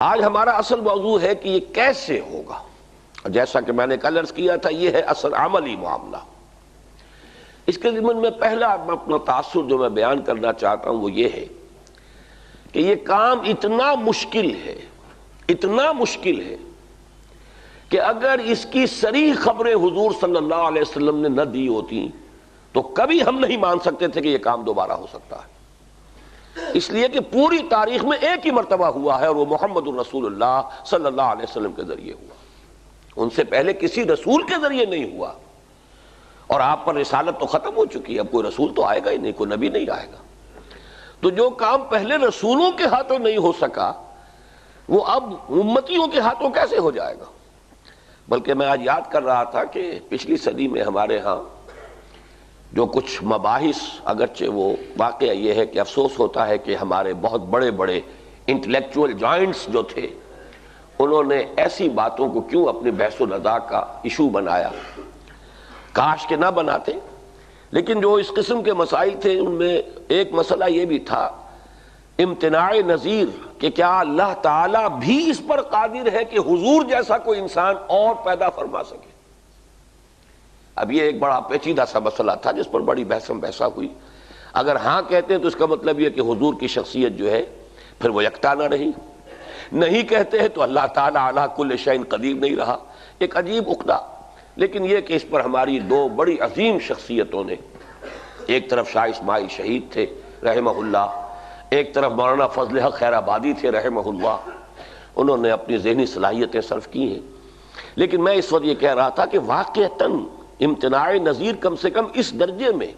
آج ہمارا اصل موضوع ہے کہ یہ کیسے ہوگا. جیسا کہ میں نے کل عرض کیا تھا، یہ ہے اصل عملی معاملہ. اس کے ضمن میں پہلا اپنا تاثر جو میں بیان کرنا چاہتا ہوں وہ یہ ہے کہ یہ کام اتنا مشکل ہے کہ اگر اس کی صریح خبریں حضور صلی اللہ علیہ وسلم نے نہ دی ہوتی تو کبھی ہم نہیں مان سکتے تھے کہ یہ کام دوبارہ ہو سکتا ہے. اس لیے کہ پوری تاریخ میں ایک ہی مرتبہ ہوا ہے اور وہ محمد الرسول اللہ صلی اللہ علیہ وسلم کے ذریعے ہوا. ان سے پہلے کسی رسول کے ذریعے نہیں ہوا، اور آپ پر رسالت تو ختم ہو چکی ہے. اب کوئی رسول تو آئے گا ہی نہیں، کوئی نبی نہیں آئے گا. تو جو کام پہلے رسولوں کے ہاتھوں نہیں ہو سکا وہ اب امتیوں کے ہاتھوں کیسے ہو جائے گا. بلکہ میں آج یاد کر رہا تھا کہ پچھلی صدی میں ہمارے ہاں جو کچھ مباحث، اگرچہ وہ واقعہ یہ ہے کہ افسوس ہوتا ہے کہ ہمارے بہت بڑے بڑے انٹلیکچوئل جوائنٹس جو تھے انہوں نے ایسی باتوں کو کیوں اپنی بحث و نزاع کا ایشو بنایا. کاش کہ نہ بناتے. لیکن جو اس قسم کے مسائل تھے ان میں ایک مسئلہ یہ بھی تھا امتناع نظیر، کہ کیا اللہ تعالیٰ بھی اس پر قادر ہے کہ حضور جیسا کوئی انسان اور پیدا فرما سکے. اب یہ ایک بڑا پیچیدہ سا مسئلہ تھا جس پر بڑی بحثا ہوئی. اگر ہاں کہتے ہیں تو اس کا مطلب یہ کہ حضور کی شخصیت جو ہے پھر وہ یکتا نہ رہی. نہیں کہتے ہیں تو اللہ تعالیٰ علی کل شیء قدیر نہیں رہا. ایک عجیب عقدہ. لیکن یہ کہ اس پر ہماری دو بڑی عظیم شخصیتوں نے، ایک طرف شاہ اسماعیل شہید تھے رحمہ اللہ، ایک طرف مولانا فضل حق خیر آبادی تھے رحمہ اللہ، انہوں نے اپنی ذہنی صلاحیتیں صرف کی ہیں. لیکن میں اس وقت یہ کہہ رہا تھا کہ واقعتاً امتناع نظیر کم سے کم اس درجے میں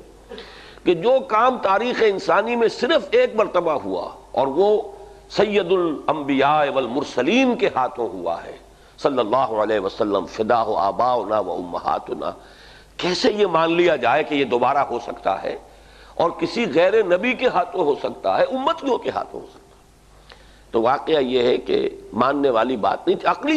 کہ جو کام تاریخ انسانی میں صرف ایک مرتبہ ہوا اور وہ سید الانبیاء والمرسلین کے ہاتھوں ہوا ہے صلی اللہ علیہ وسلم، فداہ آباؤنا و امہاتنا، کیسے یہ مان لیا جائے کہ یہ دوبارہ ہو سکتا ہے اور کسی غیر نبی کے ہاتھوں ہو سکتا ہے، امتیوں کے ہاتھوں ہو سکتا ہے. تو واقعہ یہ ہے کہ ماننے والی بات نہیں تھی. عقلی